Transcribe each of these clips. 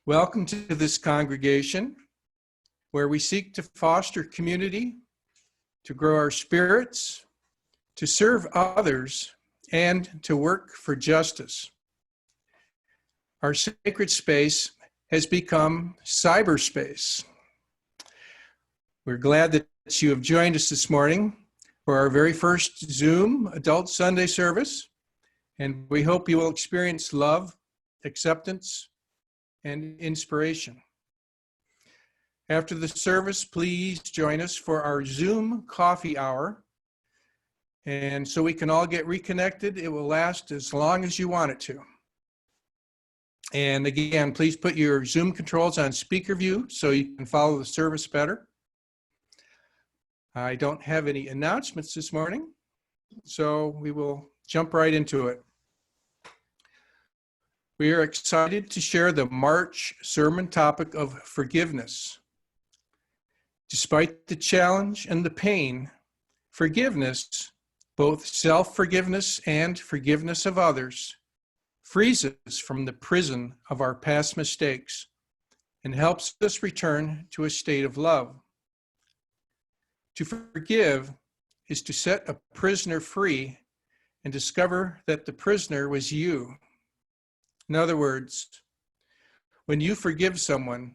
Welcome to this congregation where we seek to foster community, to grow our spirits, to serve others, and to work for justice. Our sacred space has become cyberspace. We're glad that you have joined us this morning for our very first Zoom Adult Sunday service, and we hope you will experience love, acceptance, and inspiration. After the service, please join us for our Zoom coffee hour. And so we can all get reconnected. It will last as long as you want it to. And again, please put your Zoom controls on speaker view so you can follow the service better. I don't have any announcements this morning, so we will jump right into it. We are excited to share the March sermon topic of forgiveness. Despite the challenge and the pain, forgiveness, both self-forgiveness and forgiveness of others, frees us from the prison of our past mistakes and helps us return to a state of love. To forgive is to set a prisoner free and discover that the prisoner was you. In other words, when you forgive someone,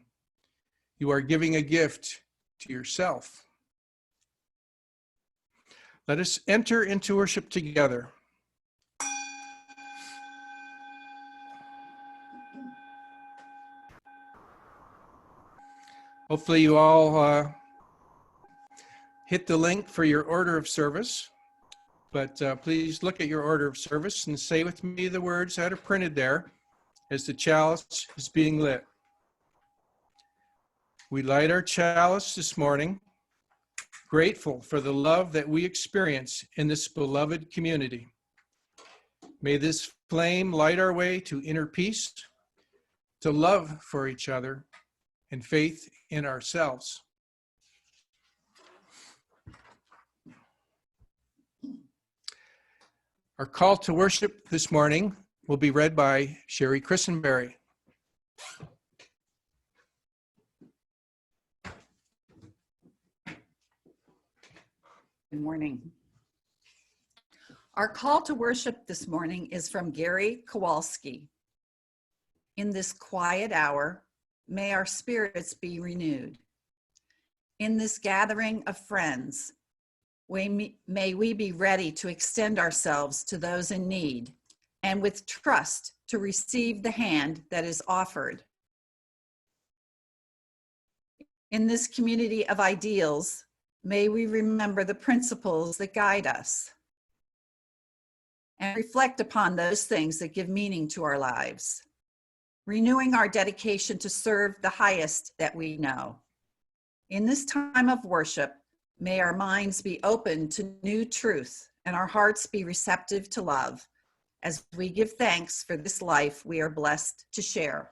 you are giving a gift to yourself. Let us enter into worship together. Hopefully you all hit the link for your order of service, but please look at your order of service and say with me the words that are printed there as the chalice is being lit. We light our chalice this morning, grateful for the love that we experience in this beloved community. May this flame light our way to inner peace, to love for each other, and faith in ourselves. Our call to worship this morning will be read by Sherry Christenberry. Good morning. Our call to worship this morning is from Gary Kowalski. In this quiet hour, may our spirits be renewed. In this gathering of friends, may we be ready to extend ourselves to those in need and with trust to receive the hand that is offered. In this community of ideals, may we remember the principles that guide us and reflect upon those things that give meaning to our lives, renewing our dedication to serve the highest that we know. In this time of worship, may our minds be open to new truth and our hearts be receptive to love as we give thanks for this life we are blessed to share.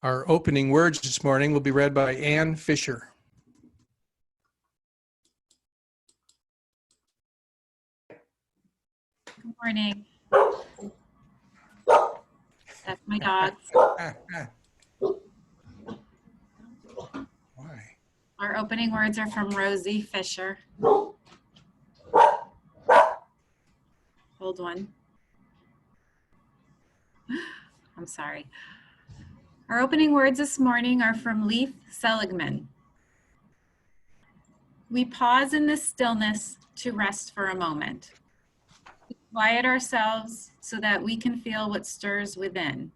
Our opening words this morning will be read by Ann Fisher. Good morning. That's my dogs. Why? Our opening words are from Rosie Fisher. Hold one. I'm sorry. Our opening words this morning are from Leif Seligman. We pause in this stillness to rest for a moment. We quiet ourselves so that we can feel what stirs within.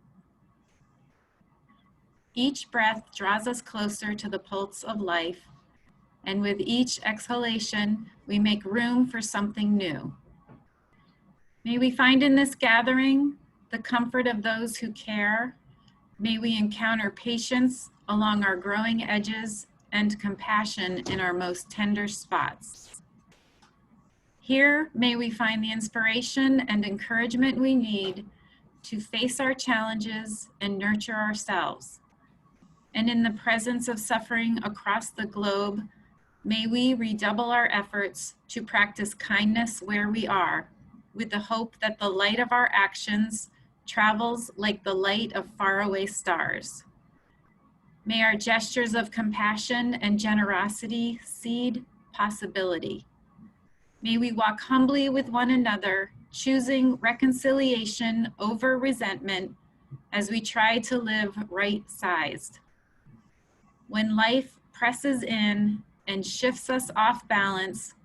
Each breath draws us closer to the pulse of life, and with each exhalation, we make room for something new. May we find in this gathering the comfort of those who care. May we encounter patience along our growing edges and compassion in our most tender spots. Here, may we find the inspiration and encouragement we need to face our challenges and nurture ourselves. And in the presence of suffering across the globe, may we redouble our efforts to practice kindness where we are, with the hope that the light of our actions travels like the light of faraway stars. May our gestures of compassion and generosity seed possibility. May we walk humbly with one another, choosing reconciliation over resentment as we try to live right-sized. When life presses in and shifts us off balance,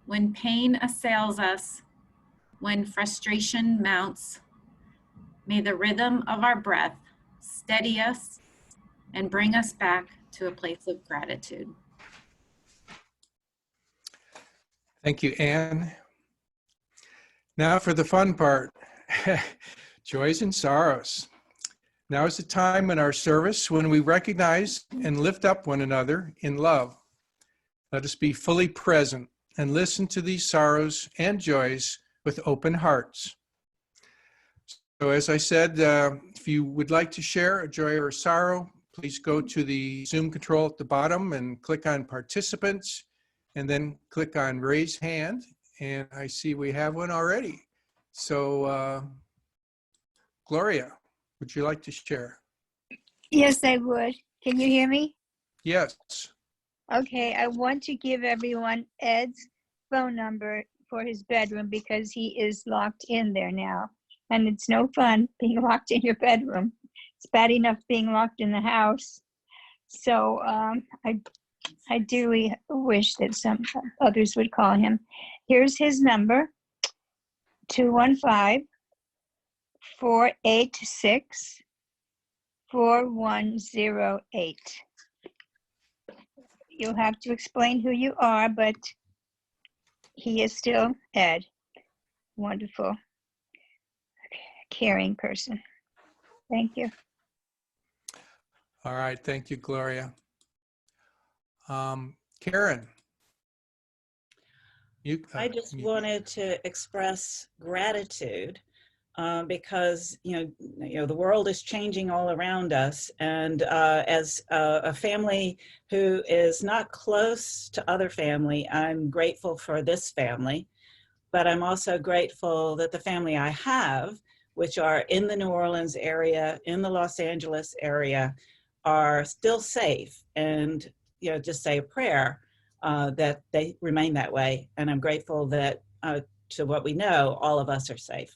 when pain assails us, when frustration mounts, may the rhythm of our breath steady us and bring us back to a place of gratitude. Thank you, Anne. Now for the fun part, joys and sorrows. Now is the time in our service when we recognize and lift up one another in love. Let us be fully present and listen to these sorrows and joys with open hearts. So as I said, if you would like to share a joy or a sorrow, please go to the Zoom control at the bottom and click on participants, and then click on raise hand. And I see we have one already. So Gloria, would you like to share? Yes, I would. Can you hear me? Yes. Okay, I want to give everyone Ed's phone number for his bedroom because he is locked in there now. And it's no fun being locked in your bedroom. It's bad enough being locked in the house. So I do wish that some others would call him. Here's his number, 215-486-4108. You'll have to explain who you are, but he is still Ed. Wonderful, caring person. Thank you. All right. Thank you, Gloria. Caren. I just wanted to express gratitude because you know the world is changing all around us, and as a family who is not close to other family, I'm grateful for this family, but I'm also grateful that the family I have, which are in the New Orleans area, in the Los Angeles area, are still safe, and just say a prayer that they remain that way. And I'm grateful that to what we know, all of us are safe.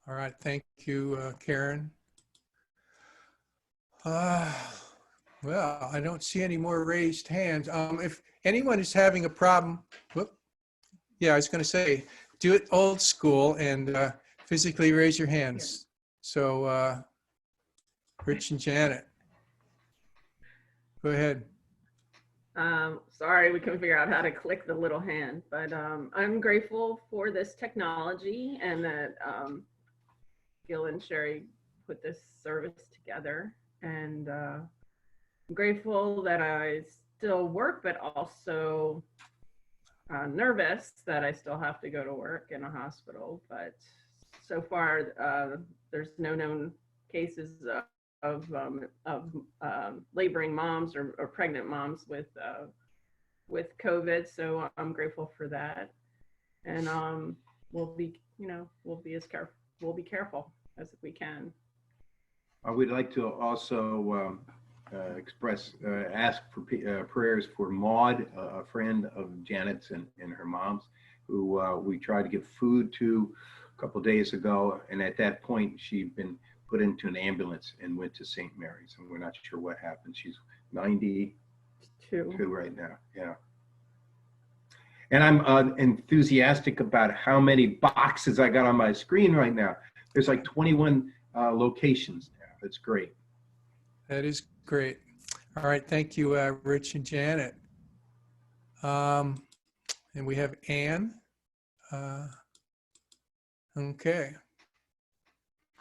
All right, thank you, Caren. Well, I don't see any more raised hands. If anyone is having a problem, I was going to say, do it old school and physically raise your hands. So, Rich and Janet, go ahead. Sorry, we couldn't figure out how to click the little hand, but I'm grateful for this technology and that Gil and Sherry put this service together. And I'm grateful that I still work, but also nervous that I still have to go to work in a hospital. But so far, there's no known cases of laboring moms or pregnant moms with COVID, so I'm grateful for that. And we'll be careful as we can. We'd like to also ask for prayers for Maud, a friend of Janet's and her mom's, who we tried to give food to a couple of days ago, and at that point she'd been put into an ambulance and went to St. Mary's, and we're not sure what happened. She's 92 right now. Yeah. And I'm enthusiastic about how many boxes I got on my screen right now. There's like 21 locations now. That's great. That is great. All right, thank you, Rich and Janet. And we have Anne. Okay.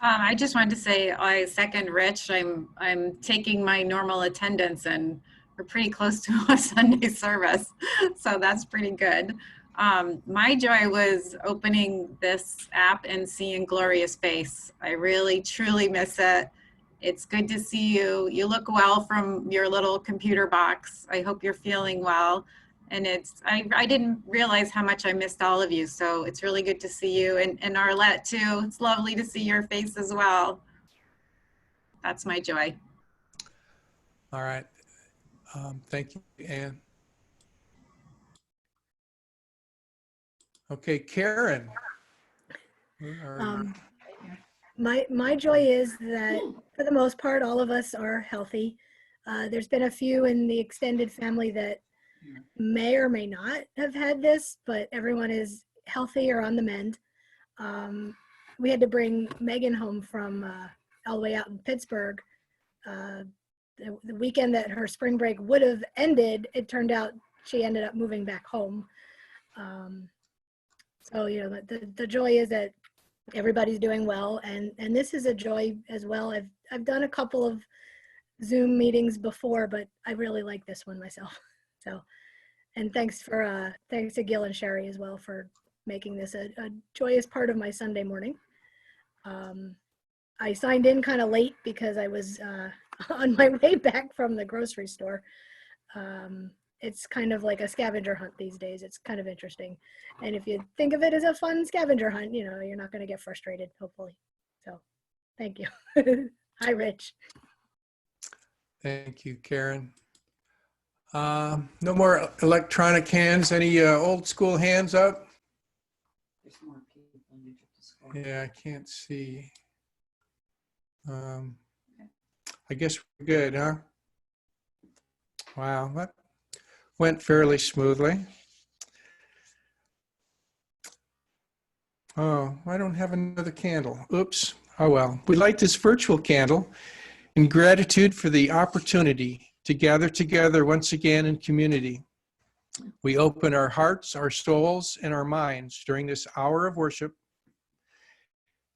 I just wanted to say I second Rich. I'm taking my normal attendance and we're pretty close to a Sunday service. So that's pretty good. My joy was opening this app and seeing Gloria's face. I really, truly miss it. It's good to see you. You look well from your little computer box. I hope you're feeling well. And I didn't realize how much I missed all of you. So it's really good to see you, and Arlette too. It's lovely to see your face as well. That's my joy. All right. Thank you, Ann. Okay, Caren. Where are you? My joy is that for the most part, all of us are healthy. There's been a few in the extended family that may or may not have had this, but everyone is healthy or on the mend. We had to bring Megan home from all the way out in Pittsburgh. The weekend that her spring break would have ended, it turned out she ended up moving back home. So, you know, the joy is that everybody's doing well, and this is a joy as well. I've done a couple of Zoom meetings before, but I really like this one myself. So, and thanks to Gil and Sherry as well for making this a joyous part of my Sunday morning. I signed in kind of late because I was on my way back from the grocery store. It's kind of like a scavenger hunt these days. It's kind of interesting. And if you think of it as a fun scavenger hunt, you know, you're not going to get frustrated, hopefully. So thank you. Hi, Rich. Thank you, Caren. No more electronic hands. Any old school hands up? Yeah, I can't see. I guess we're good, huh? Wow, that went fairly smoothly. Oh, I don't have another candle. Oops. Oh well. We light this virtual candle in gratitude for the opportunity to gather together once again in community. We open our hearts, our souls, and our minds during this hour of worship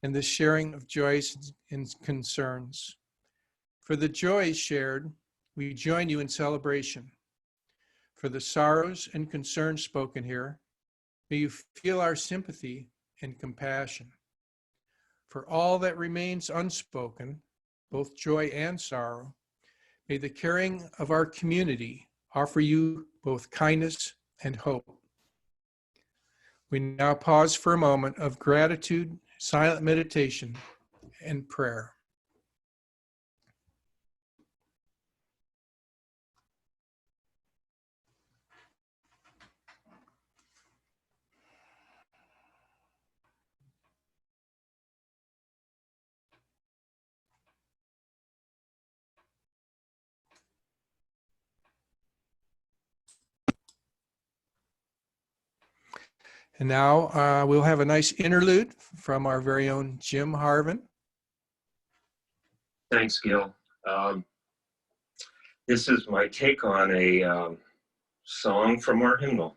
and this sharing of joys and concerns. For the joys shared, we join you in celebration. For the sorrows and concerns spoken here, may you feel our sympathy and compassion. For all that remains unspoken, both joy and sorrow, may the caring of our community offer you both kindness and hope. We now pause for a moment of gratitude, silent meditation, and prayer. And now we'll have a nice interlude from our very own Jim Harven. Thanks, Gil. This is my take on a song from our hymnal.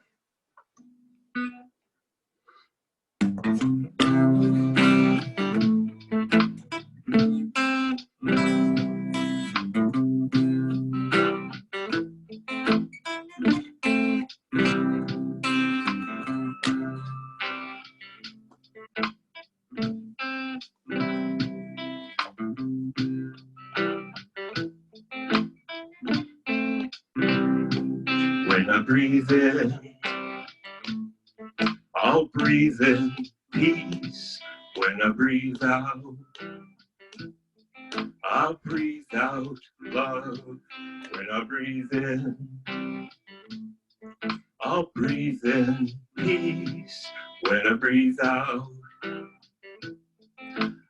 When I breathe in, I'll breathe in peace. When I breathe out, I'll breathe out love. When I breathe in, I'll breathe in peace. When I breathe out,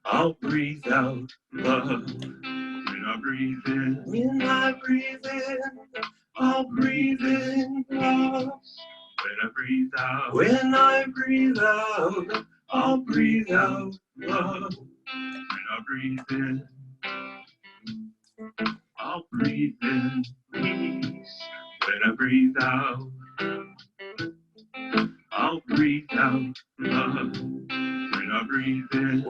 I'll breathe out love. When I breathe in, I'll breathe in love. When I breathe out, I'll breathe out love. When I breathe in, I'll breathe in peace. When I breathe out, I'll breathe out love. When I breathe in,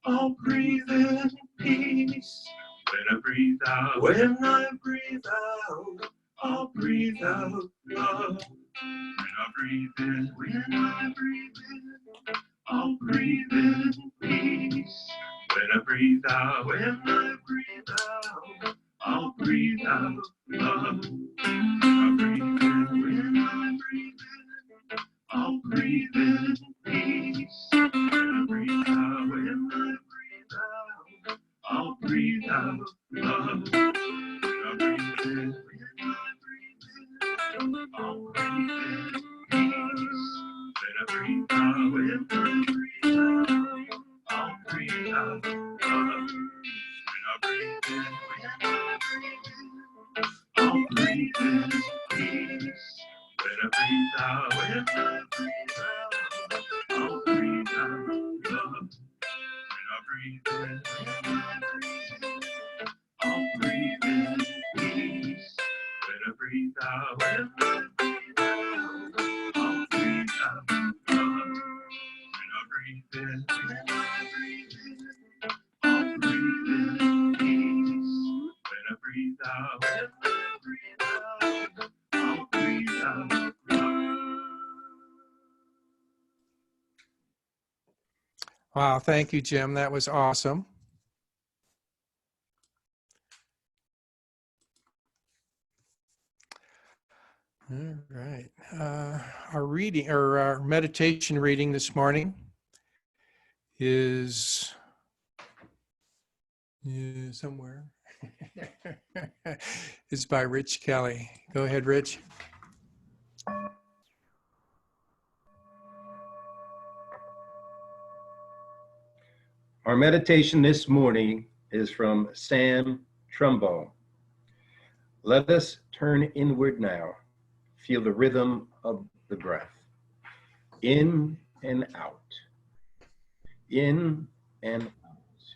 I'll breathe in peace. When I breathe out, when I breathe out, I'll breathe out love. When I breathe in, when I breathe in, I'll breathe in peace. When I breathe out, when I breathe out, I'll breathe out love. When I breathe in, when I breathe in, I'll breathe in peace. When I breathe out, when I breathe out, I'll breathe out love. When I breathe in, when I breathe in, I'll breathe in peace. When I breathe out, when I breathe out, I'll breathe out love. When I breathe in, when I breathe in, I'll breathe in peace. When I breathe out, when I breathe out, I'll breathe out love. When I breathe in, when I breathe in, I'll breathe in peace. When I breathe out, when I breathe out, I'll breathe out love. When I breathe in, when I breathe in, I'll breathe in peace. When I breathe out, when I breathe out, I'll breathe out love. Wow, thank you, Jim. That was awesome. All right. Our reading or our meditation reading this morning is somewhere. It's by Rich Kelly. Go ahead, Rich. Our meditation this morning is from Sam Trumbo. Let us turn inward now. Feel the rhythm of the breath. In and out. In and out.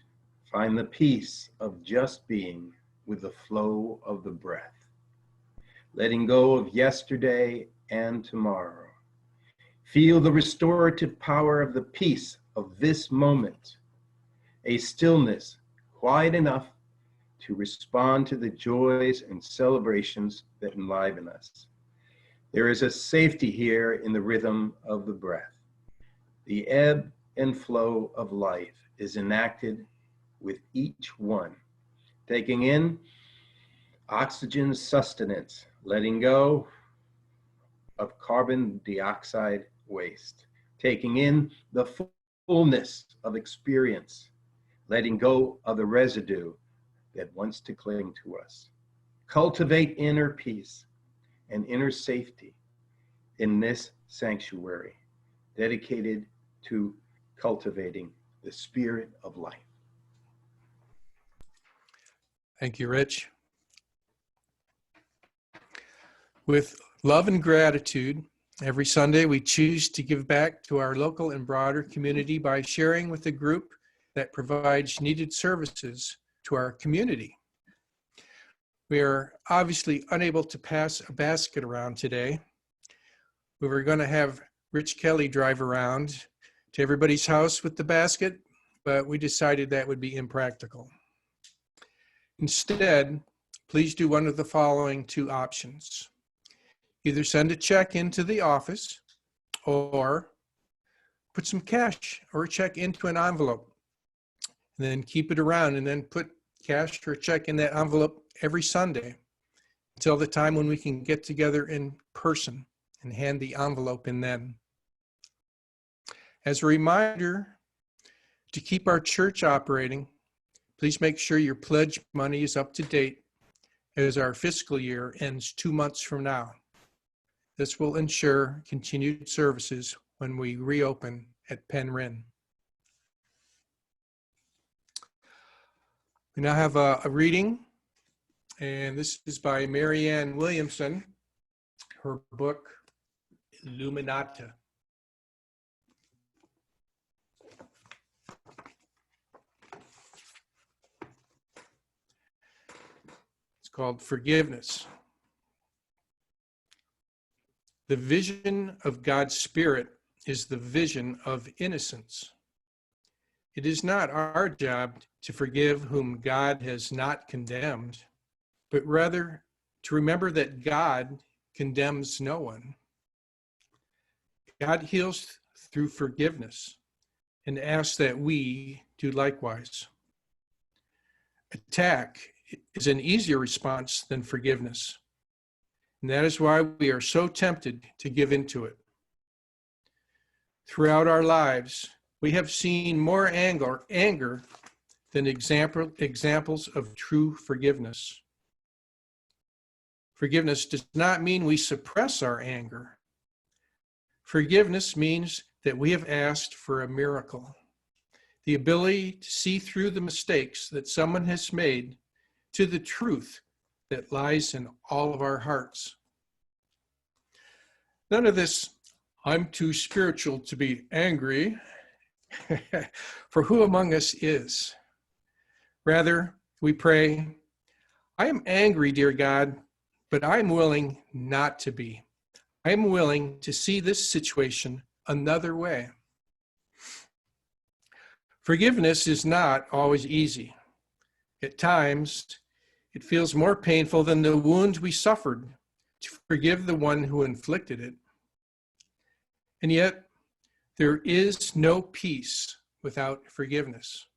Find the peace of just being with the flow of the breath. Letting go of yesterday and tomorrow. Feel the restorative power of the peace of this moment. A stillness quiet enough to respond to the joys and celebrations that enliven us. There is a safety here in the rhythm of the breath. The ebb and flow of life is enacted with each one. Taking in oxygen sustenance, letting go of carbon dioxide waste. Taking in the fullness of experience, letting go of the residue that wants to cling to us. Cultivate inner peace and inner safety in this sanctuary, dedicated to cultivating the spirit of life. Thank you, Rich. With love and gratitude, every Sunday we choose to give back to our local and broader community by sharing with a group that provides needed services to our community. We are obviously unable to pass a basket around today. We were going to have Rich Kelly drive around to everybody's house with the basket, but we decided that would be impractical. Instead, please do one of the following two options. Either send a check into the office or put some cash or a check into an envelope. And then keep it around and then put cash or a check in that envelope every Sunday until the time when we can get together in person and hand the envelope in then. As a reminder, to keep our church operating, please make sure your pledge money is up to date as our fiscal year ends 2 months from now. This will ensure continued services when we reopen at Penryn. We now have a reading, and this is by Marianne Williamson, her book, Illuminata. It's called Forgiveness. The vision of God's Spirit is the vision of innocence. It is not our job to forgive whom God has not condemned, but rather to remember that God condemns no one. God heals through forgiveness and asks that we do likewise. Attack is an easier response than forgiveness, and that is why we are so tempted to give into it. Throughout our lives, we have seen more anger than examples of true forgiveness. Forgiveness does not mean we suppress our anger. Forgiveness means that we have asked for a miracle, the ability to see through the mistakes that someone has made to the truth that lies in all of our hearts. None of this, I'm too spiritual to be angry, for who among us is? Rather, we pray, I am angry, dear God, but I'm willing not to be. I am willing to see this situation another way. Forgiveness is not always easy. At times, it feels more painful than the wound we suffered to forgive the one who inflicted it. And yet, there is no peace without forgiveness.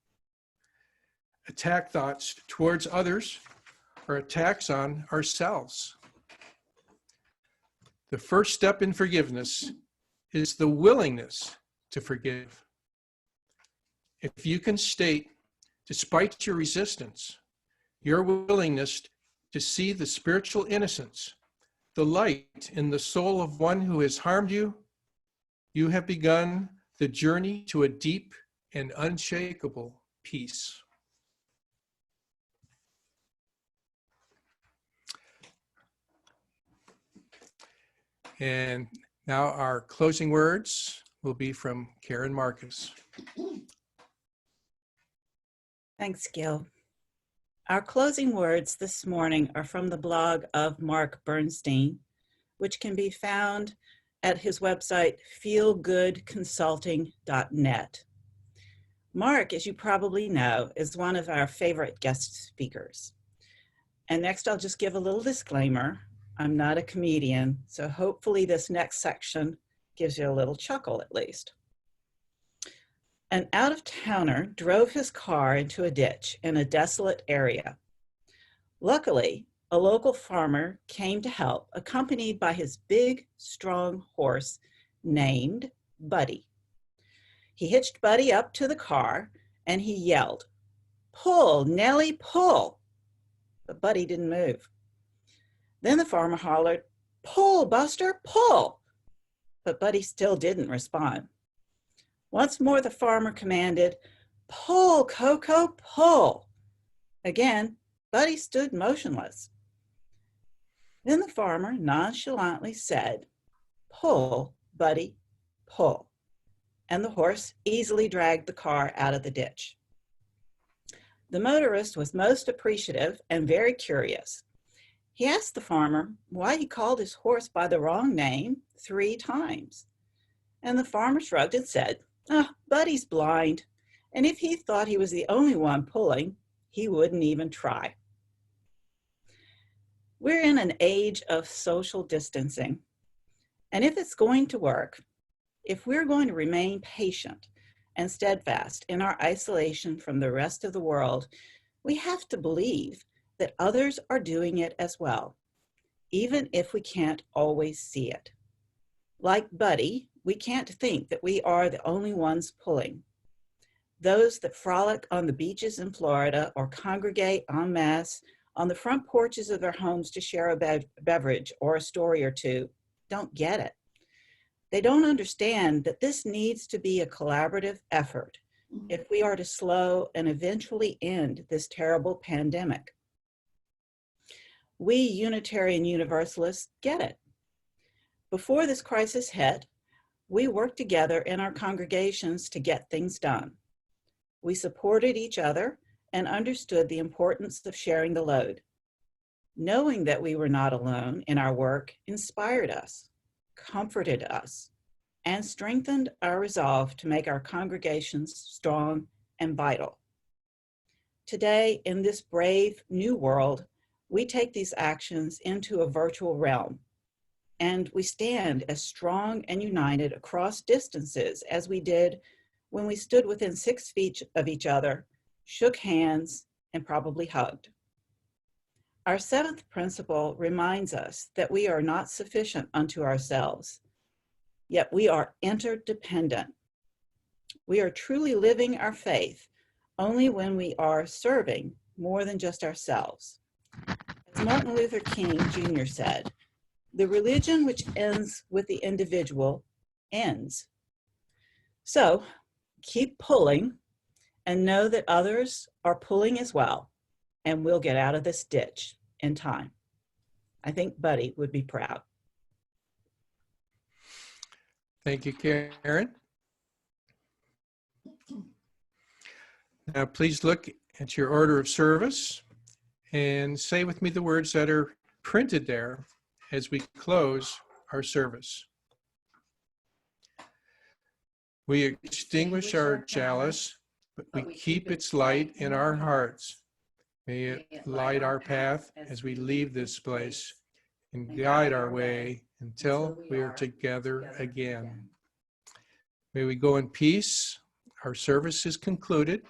Attack thoughts towards others are attacks on ourselves. The first step in forgiveness is the willingness to forgive. If you can state, despite your resistance, your willingness to see the spiritual innocence, the light in the soul of one who has harmed you, you have begun the journey to a deep and unshakable peace. And now our closing words will be from Caren Marquis. Thanks, Gil. Our closing words this morning are from the blog of Mark Bernstein, which can be found at his website, feelgoodconsulting.net. Mark, as you probably know, is one of our favorite guest speakers. And next, I'll just give a little disclaimer. I'm not a comedian, so hopefully this next section gives you a little chuckle at least. An out-of-towner drove his car into a ditch in a desolate area. Luckily, a local farmer came to help, accompanied by his big, strong horse named Buddy. He hitched Buddy up to the car and he yelled, "Pull, Nellie, pull!" But Buddy didn't move. Then the farmer hollered, "Pull, Buster, pull!" But Buddy still didn't respond. Once more the farmer commanded, "Pull, Coco, pull!" Again, Buddy stood motionless. Then the farmer nonchalantly said, "Pull, Buddy, pull." And the horse easily dragged the car out of the ditch. The motorist was most appreciative and very curious. He asked the farmer why he called his horse by the wrong name 3 times. And the farmer shrugged and said, Buddy's blind, and if he thought he was the only one pulling, he wouldn't even try. We're in an age of social distancing, and if it's going to work, if we're going to remain patient and steadfast in our isolation from the rest of the world, we have to believe that others are doing it as well, even if we can't always see it. Like Buddy, we can't think that we are the only ones pulling. Those that frolic on the beaches in Florida or congregate en masse on the front porches of their homes to share a beverage or a story or two don't get it. They don't understand that this needs to be a collaborative effort if we are to slow and eventually end this terrible pandemic. We Unitarian Universalists get it. Before this crisis hit, we worked together in our congregations to get things done. We supported each other and understood the importance of sharing the load. Knowing that we were not alone in our work inspired us, comforted us, and strengthened our resolve to make our congregations strong and vital. Today, in this brave new world, we take these actions into a virtual realm, and we stand as strong and united across distances as we did when we stood within 6 feet of each other, shook hands, and probably hugged. Our 7th principle reminds us that we are not sufficient unto ourselves, yet we are interdependent. We are truly living our faith only when we are serving more than just ourselves. As Martin Luther King Jr. said, the religion which ends with the individual ends. So keep pulling and know that others are pulling as well, and we'll get out of this ditch in time. I think Buddy would be proud. Thank you, Caren. Now, please look at your order of service and say with me the words that are printed there as we close our service. We extinguish our chalice, but we keep its light in our hearts. May it light our path as we leave this place and guide our way until we are together again. May we go in peace. Our service is concluded.